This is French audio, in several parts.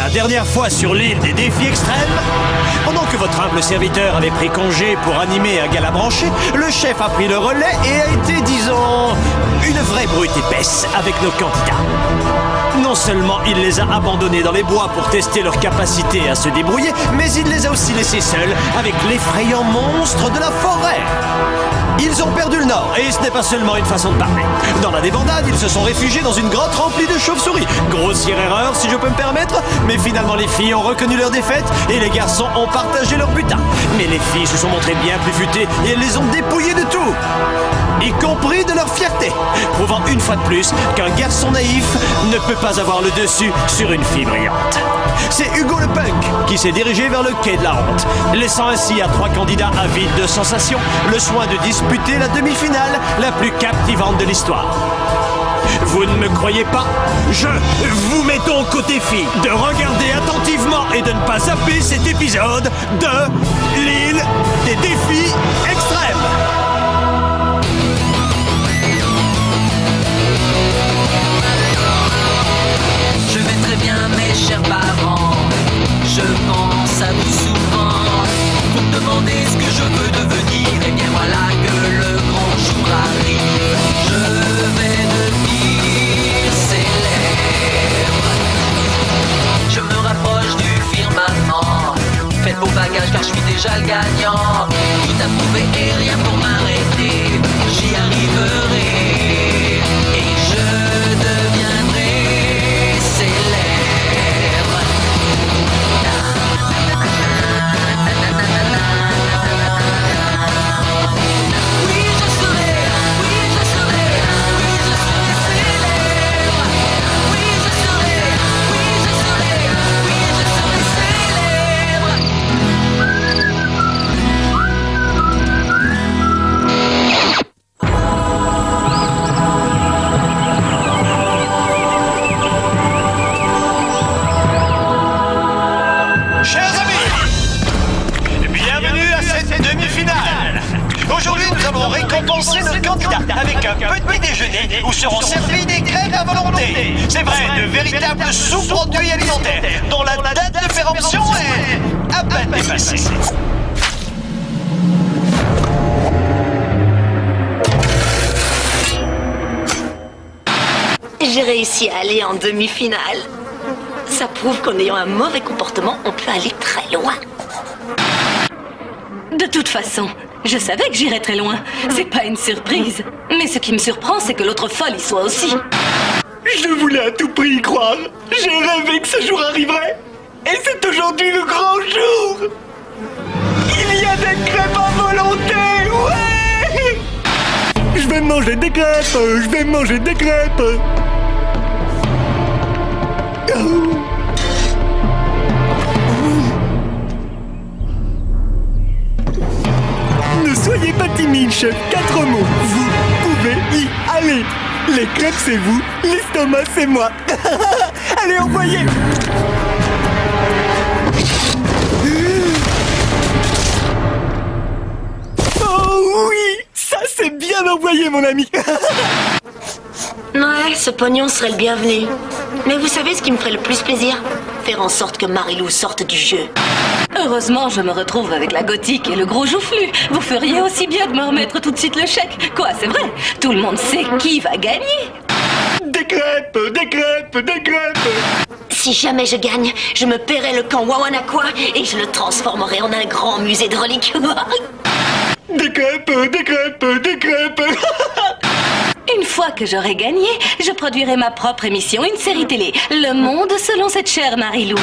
la dernière fois sur l'île des défis extrêmes, pendant que votre humble serviteur avait pris congé pour animer un gala branché, le chef a pris le relais et a été, disons, une vraie brute épaisse avec nos candidats. Non seulement il les a abandonnés dans les bois pour tester leur capacité à se débrouiller, mais il les a aussi laissés seuls avec l'effrayant monstre de la forêt. Ils ont perdu le nord, et ce n'est pas seulement une façon de parler. Dans la débandade, ils se sont réfugiés dans une grotte remplie de chauves-souris. Grossière erreur, si je peux me permettre, mais finalement les filles ont reconnu leur défaite et les garçons ont partagé leur butin. Mais les filles se sont montrées bien plus futées et elles les ont dépouillées de tout, y compris de leur fierté, prouvant une fois de plus qu'un garçon naïf ne peut pas avoir le dessus sur une fille brillante. C'est Hugo le Punk qui s'est dirigé vers le quai de la honte, laissant ainsi à 3 candidats avides de sensations le soin de disputer la demi-finale la plus captivante de l'histoire. Vous ne me croyez pas? Je vous mets donc au défi de regarder attentivement et de ne pas zapper cet épisode de l'île des défis extrêmes. Je vais très bien, mes chers parents. Je pense à vous souvent. Vous me demandez ce que je veux devenir. Et bien voilà que le grand jour arrive. Je vais devenir célèbre. Je me rapproche du firmament. Faites vos bagages car je suis déjà le gagnant. Tout à prouver et rien pour m'arrêter. J'y arriverai. Et je deviendrai célèbre. Oui, je serai, oui, je serai, oui, je serai célèbre. Oui, je serai, oui, je serai, oui, je serai célèbre. Chers amis, bienvenue à cette demi-finale. Aujourd'hui, nous allons récompenser nos candidats avec un petit déjeuner où seront servis des crêpes à volonté. C'est vrai, de véritables sous-produits alimentaires dont la date de péremption est à peine dépassée. J'ai réussi à aller en demi-finale. Ça prouve qu'en ayant un mauvais comportement, on peut aller très loin. De toute façon, je savais que j'irais très loin. C'est pas une surprise. Mais ce qui me surprend, c'est que l'autre folle y soit aussi. Je voulais à tout prix y croire. J'ai rêvé que ce jour arriverait. Et c'est aujourd'hui le grand jour. Il y a des crêpes à volonté. Ouais. Je vais manger des crêpes. Je vais manger des crêpes. Oh. Ne soyez pas timide, chef. 4 mots. Vous pouvez y aller. Les crêpes, c'est vous. L'estomac, c'est moi. Allez, envoyez. Oh oui, ça c'est bien envoyé, mon ami. Ouais, ce pognon serait le bienvenu. Mais vous savez ce qui me ferait le plus plaisir? Faire en sorte que Marilou sorte du jeu. Heureusement, je me retrouve avec la gothique et le gros joufflu. Vous feriez aussi bien de me remettre tout de suite le chèque. Quoi, c'est vrai? Tout le monde sait qui va gagner. Des crêpes, des crêpes, des crêpes. Si jamais je gagne, je me paierai le camp Wawanakwa et je le transformerai en un grand musée de reliques. Des crêpes, des crêpes, des crêpes. Une fois que j'aurai gagné, je produirai ma propre émission, une série télé. Le monde selon cette chère Marilou.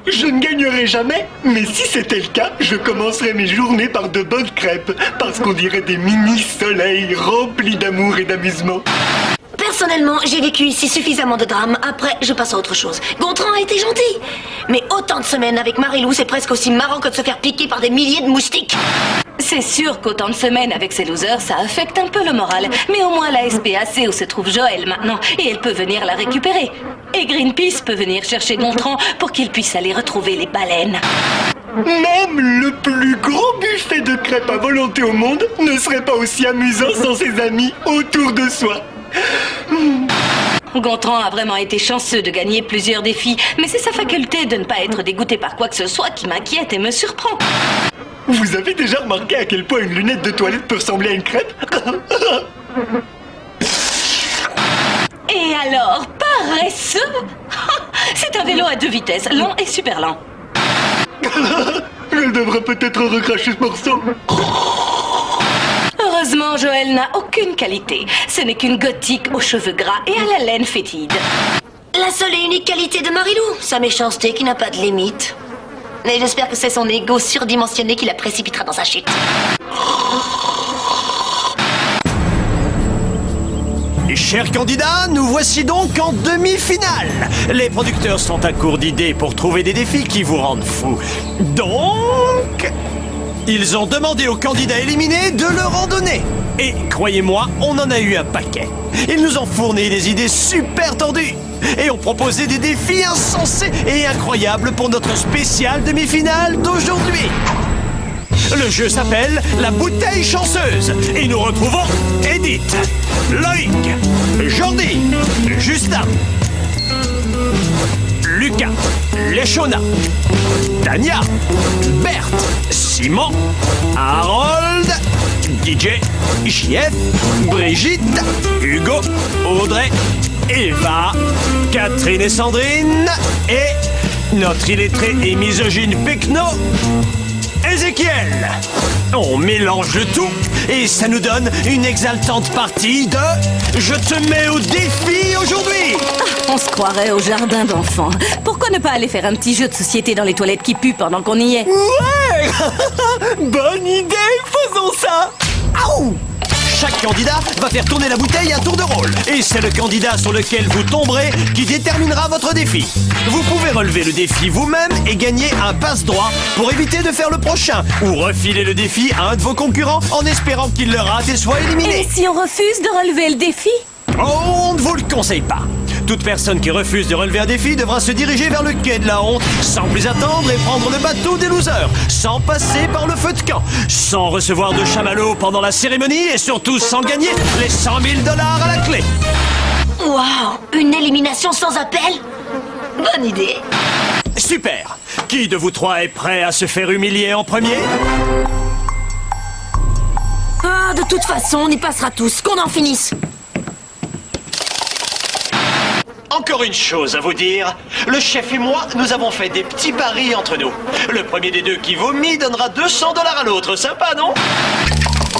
Je ne gagnerai jamais, mais si c'était le cas, je commencerai mes journées par de bonnes crêpes, parce qu'on dirait des mini-soleils remplis d'amour et d'amusement. Personnellement, j'ai vécu ici suffisamment de drames. Après, je passe à autre chose. Gontran a été gentil. Mais autant de semaines avec Marilou, c'est presque aussi marrant que de se faire piquer par des milliers de moustiques. C'est sûr qu'autant de semaines avec ces losers, ça affecte un peu le moral. Mais au moins la SPAC où se trouve Joël maintenant, et elle peut venir la récupérer. Et Greenpeace peut venir chercher Gontran pour qu'il puisse aller retrouver les baleines. Même le plus gros buffet de crêpes à volonté au monde ne serait pas aussi amusant sans ses amis autour de soi. Gontran a vraiment été chanceux de gagner plusieurs défis, mais c'est sa faculté de ne pas être dégoûté par quoi que ce soit qui m'inquiète et me surprend. Vous avez déjà remarqué à quel point une lunette de toilette peut ressembler à une crêpe? Et alors, paresseux? C'est un vélo à 2 vitesses, lent et super lent. Je devrais peut-être recracher ce morceau. Heureusement, Joël n'a aucune qualité. Ce n'est qu'une gothique aux cheveux gras et à la laine fétide. La seule et unique qualité de Marilou, sa méchanceté qui n'a pas de limite. Mais j'espère que c'est son ego surdimensionné qui la précipitera dans sa chute. Chers candidats, nous voici donc en demi-finale. Les producteurs sont à court d'idées pour trouver des défis qui vous rendent fous. Donc, ils ont demandé aux candidats éliminés de leur en donner. Et croyez-moi, on en a eu un paquet. Ils nous ont fourni des idées super tendues et ont proposé des défis insensés et incroyables pour notre spéciale demi-finale d'aujourd'hui. Le jeu s'appelle La Bouteille Chanceuse et nous retrouvons Edith, Loïc, Jordi, Justin, Lucas, Léchona, Tania, Berthe, Simon, Harold, DJ, JF, Brigitte, Hugo, Audrey, Eva, Catherine et Sandrine et notre illettré et misogyne Pecno, Ézéchiel. On mélange le tout et ça nous donne une exaltante partie de Je te mets au défi aujourd'hui. On se croirait au jardin d'enfants. Pourquoi ne pas aller faire un petit jeu de société dans les toilettes qui puent pendant qu'on y est? Ouais. Bonne idée, faisons ça. Aouh! Chaque candidat va faire tourner la bouteille à tour de rôle. Et c'est le candidat sur lequel vous tomberez qui déterminera votre défi. Vous pouvez relever le défi vous-même et gagner un passe-droit pour éviter de faire le prochain. Ou refiler le défi à un de vos concurrents en espérant qu'il le rate et soit éliminé. Et si on refuse de relever le défi? Oh, on ne vous le conseille pas. Toute personne qui refuse de relever un défi devra se diriger vers le quai de la honte, sans plus attendre et prendre le bateau des losers, sans passer par le feu de camp, sans recevoir de chamallow pendant la cérémonie et surtout sans gagner les 100 000 $ à la clé. Waouh! Une élimination sans appel? Bonne idée. Super. Qui de vous trois est prêt à se faire humilier en premier? Ah, de toute façon, on y passera tous, qu'on en finisse. Encore une chose à vous dire, le chef et moi, nous avons fait des petits paris entre nous. Le premier des deux qui vomit donnera 200 $ à l'autre, sympa non?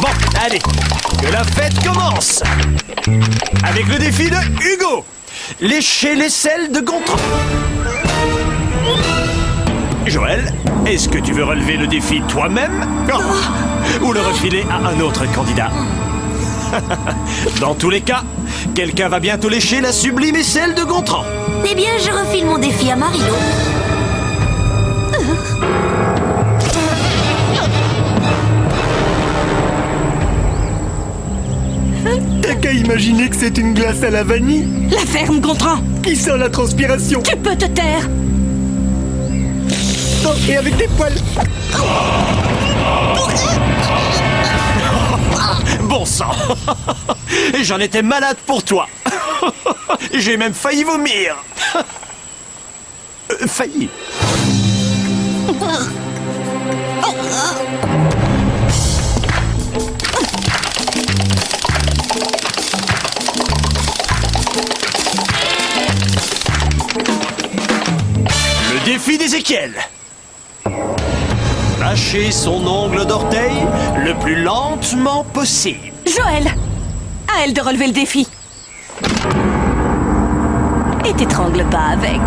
Bon, allez, que la fête commence. Avec le défi de Hugo, lécher l'aisselle de Gontran. Joël, est-ce que tu veux relever le défi toi-même? Ou le refiler à un autre candidat? Dans tous les cas, quelqu'un va bientôt lécher la sublime aisselle de Gontran. Eh bien, je refile mon défi à Marilou. T'as qu'à imaginer que c'est une glace à la vanille La ferme, Gontran! qui sent la transpiration. Tu peux te taire! Oh, et avec des poils. Bon sang. Et j'en étais malade pour toi. J'ai même failli vomir. Failli. Le défi d'Ézéchiel. Lâcher son ongle d'orteil le plus lentement possible. Joël! À elle de relever le défi. Et t'étrangle pas avec.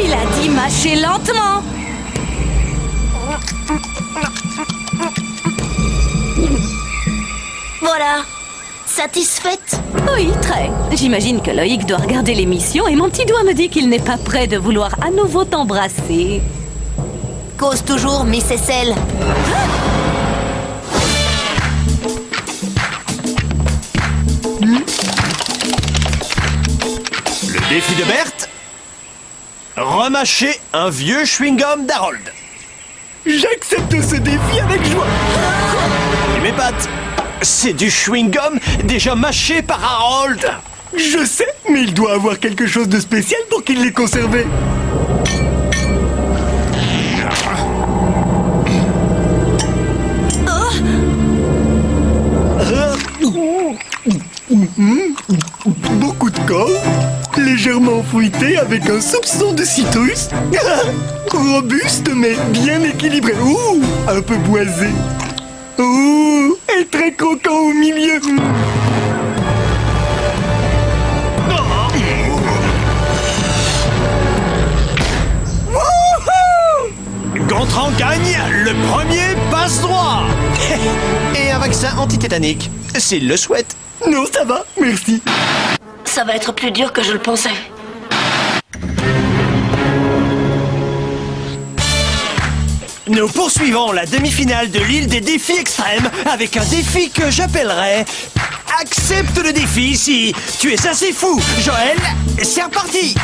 Il a dit mâcher lentement. Voilà. Satisfaite? Oui, très. J'imagine que Loïc doit regarder l'émission et mon petit doigt me dit qu'il n'est pas prêt de vouloir à nouveau t'embrasser. Cause toujours, Miss Essel. Défi de Berthe. Remâcher un vieux chewing-gum d'Harold. J'accepte ce défi avec joie. Et mes pattes, c'est du chewing-gum déjà mâché par Harold. Je sais, mais il doit avoir quelque chose de spécial pour qu'il l'ait conservé. Beaucoup de corps, légèrement fruité avec un soupçon de citrus. Robuste mais bien équilibré. Ouh, un peu boisé. Ouh, et très croquant au milieu. Gontran gagne le premier passe-droit. Et un vaccin antitétanique, s'il le souhaite. Non, ça va, merci. Ça va être plus dur que je le pensais. Nous poursuivons la demi-finale de l'île des défis extrêmes avec un défi que j'appellerais Accepte le défi si tu es assez fou. Joël, c'est reparti.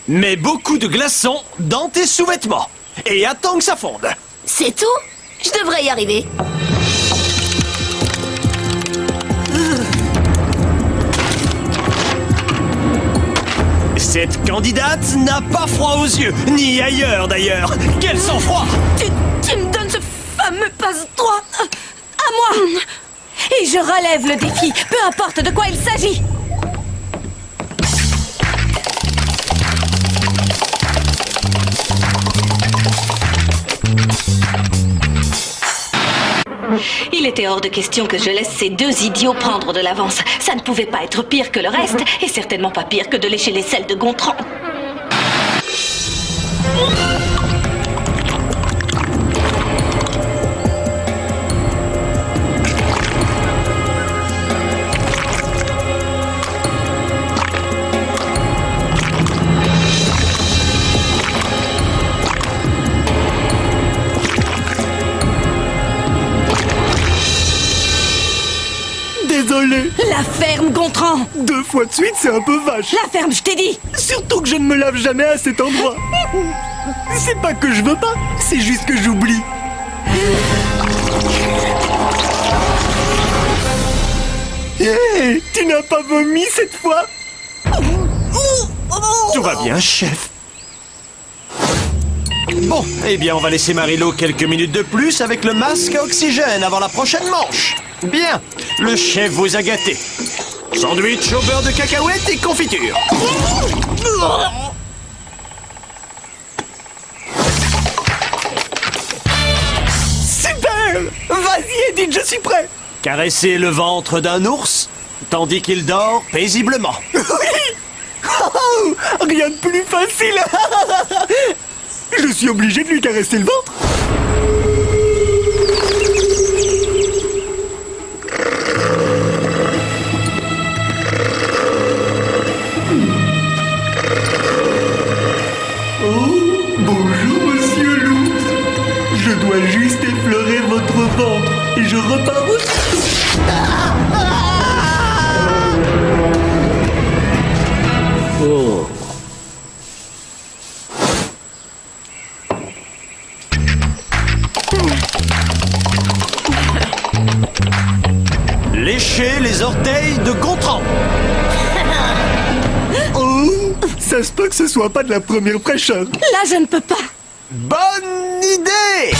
Mets beaucoup de glaçons dans tes sous-vêtements et attends que ça fonde. C'est tout? Je devrais y arriver. Cette candidate n'a pas froid aux yeux, ni ailleurs d'ailleurs. Quel sang-froid! Tu me donnes ce fameux passe-droit à moi. Et je relève le défi, peu importe de quoi il s'agit. Il était hors de question que je laisse ces deux idiots prendre de l'avance. Ça ne pouvait pas être pire que le reste, et certainement pas pire que de lécher les selles de Gontran. Désolé. La ferme, Gontran! 2 fois de suite, c'est un peu vache. La ferme, je t'ai dit! Surtout que je ne me lave jamais à cet endroit. C'est pas que je veux pas, c'est juste que j'oublie. Hé, tu n'as pas vomi cette fois? Tout va bien, chef. Bon, eh bien, on va laisser Marilo quelques minutes de plus avec le masque à oxygène avant la prochaine manche. Bien, le chef vous a gâté. Sandwich au beurre de cacahuètes et confiture. Super! Vas-y, Edith, je suis prêt. Caresser le ventre d'un ours, tandis qu'il dort paisiblement. Oui! Oh, rien de plus facile. Je suis obligé de lui caresser le ventre. Bonjour, monsieur Loup. Je dois juste effleurer votre ventre et je repars Oh. Lécher les orteils de Gontran. Oh, ça se peut que ce soit pas de la première fraîcheur. Là, je ne peux pas. Bonne idée!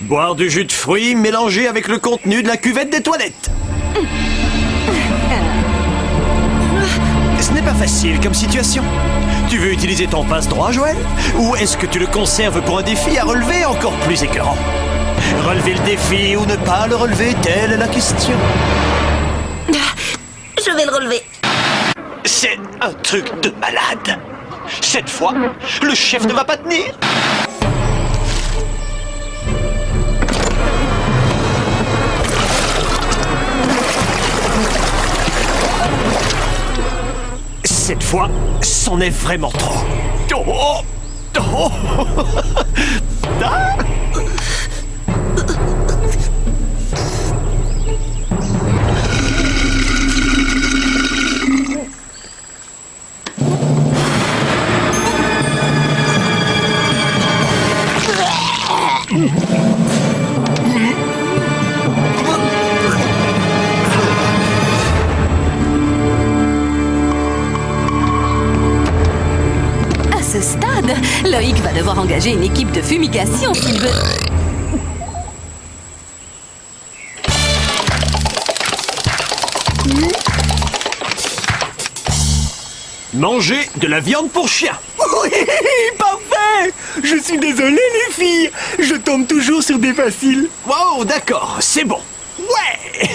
Boire du jus de fruits mélangé avec le contenu de la cuvette des toilettes. Ce n'est pas facile comme situation. Tu veux utiliser ton passe-droit, Joël? Ou est-ce que tu le conserves pour un défi à relever encore plus écœurant? Relever le défi ou ne pas le relever, telle est la question. Je vais le relever. C'est un truc de malade. Cette fois, le chef ne va pas tenir. Cette fois, c'en est vraiment trop. Oh, oh, oh. Ah. À ce stade, Loïc va devoir engager une équipe de fumigation s'il veut... Manger de la viande pour chien. Oui, parfait. Je suis désolé, les filles. Je tombe toujours sur des faciles. Wow, d'accord, c'est bon. Ouais.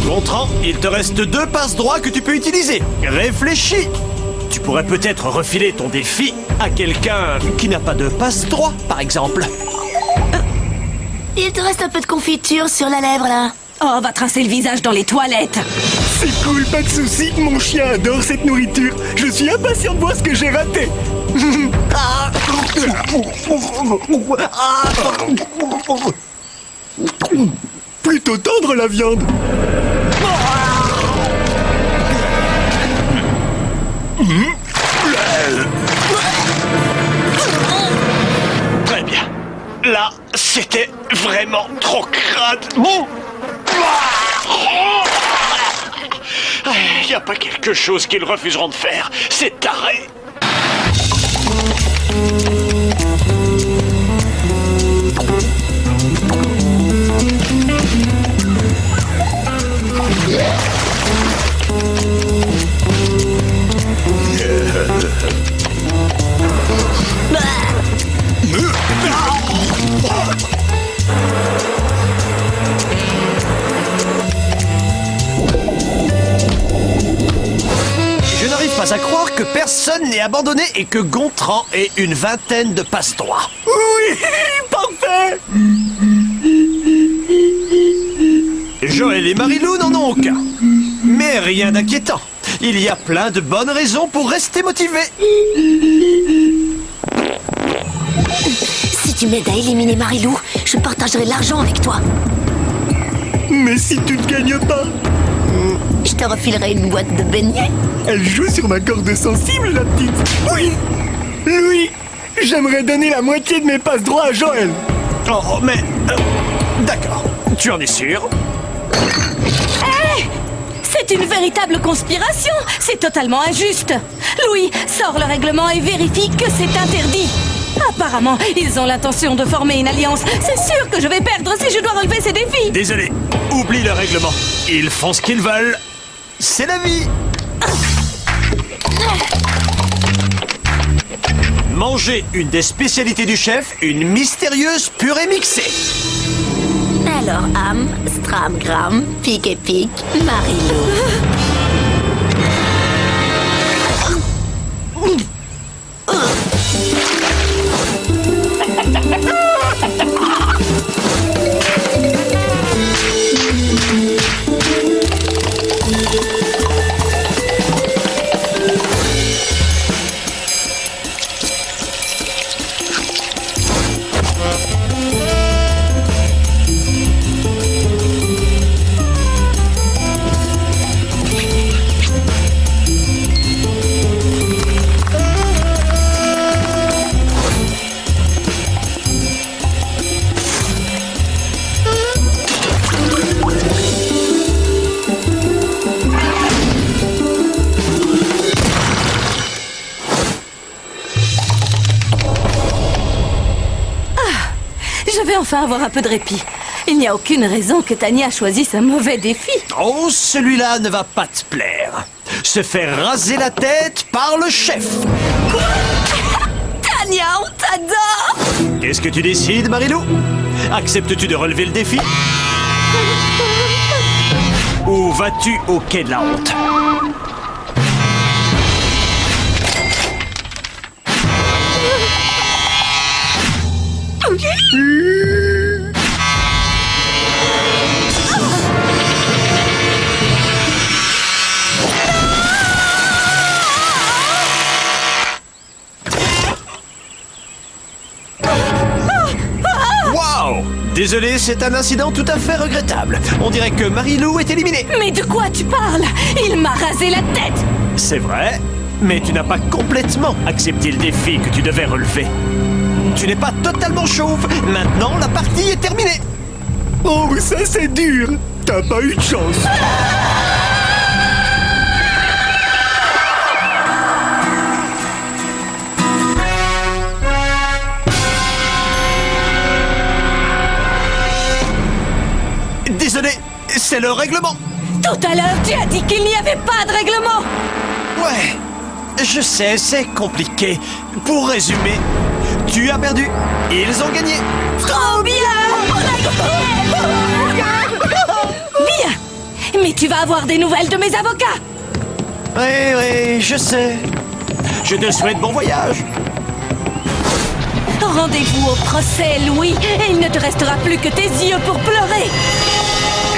Gontran, il te reste 2 passe-droits que tu peux utiliser. Réfléchis. Tu pourrais peut-être refiler ton défi à quelqu'un qui n'a pas de passe-droit, par exemple. Il te reste un peu de confiture sur la lèvre, là. Oh, va tracer le visage dans les toilettes. C'est cool, pas de soucis. Mon chien adore cette nourriture. Je suis impatient de voir ce que j'ai raté. Plutôt tendre la viande. Très bien. Là, c'était vraiment trop crade. Il n'y a pas quelque chose qu'ils refuseront de faire. C'est taré. Je n'arrive pas à croire que personne n'ait abandonné et que Gontran ait une 20aine de passe-droits. Oui, parfait. Joël et Marilou n'en ont aucun. Mais rien d'inquiétant. Il y a plein de bonnes raisons pour rester motivé. Si tu m'aides à éliminer Marilou, je partagerai l'argent avec toi. Mais si tu ne gagnes pas, Je te refilerai une boîte de beignets. elle joue sur ma corde sensible, la petite. Oui. Louis, j'aimerais donner la moitié de mes passe-droits à Joël. Oh, mais... d'accord. Tu en es sûr? C'est une véritable conspiration. C'est totalement injuste. Louis, sors le règlement et vérifie que c'est interdit. Apparemment, ils ont l'intention de former une alliance. C'est sûr que je vais perdre si je dois relever ces défis. Désolé. Oublie le règlement. Ils font ce qu'ils veulent. C'est la vie. Manger une des spécialités du chef, une mystérieuse purée mixée. Alors, Am, Stram, Gram, Pic et Pic, Marilou. Je vais enfin avoir un peu de répit. Il n'y a aucune raison que Tania choisisse un mauvais défi. Oh, celui-là ne va pas te plaire. Se faire raser la tête par le chef. Tania, on t'adore! Qu'est-ce que tu décides, Marilou? Acceptes-tu de relever le défi? Ou vas-tu au quai de la honte? Désolé, c'est un incident tout à fait regrettable. On dirait que Marie-Lou est éliminée. Mais de quoi tu parles? Il m'a rasé la tête! C'est vrai, mais tu n'as pas complètement accepté le défi que tu devais relever. Tu n'es pas totalement chauve. Maintenant, la partie est terminée. Oh, ça c'est dur. T'as pas eu de chance. Désolé, c'est le règlement. Tout à l'heure, tu as dit qu'il n'y avait pas de règlement! Ouais, je sais, c'est compliqué. Pour résumer, tu as perdu. Ils ont gagné. Trop bien! Bien! Mais tu vas avoir des nouvelles de mes avocats! Oui, je sais. Je te souhaite bon voyage. Rendez-vous au procès, Louis, et il ne te restera plus que tes yeux pour pleurer!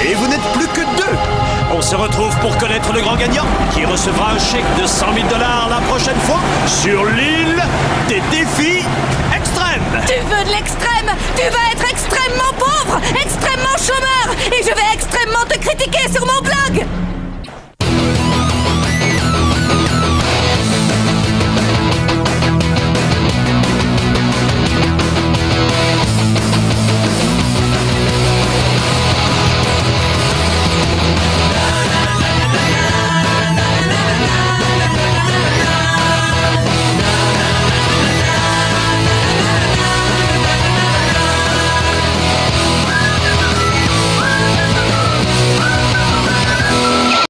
Et vous n'êtes plus que deux. On se retrouve pour connaître le grand gagnant qui recevra un chèque de 100 000 $ la prochaine fois sur l'île des défis extrêmes. Tu veux de l'extrême? Tu vas être extrêmement pauvre, extrêmement chômeur, et je vais extrêmement te critiquer sur mon blog!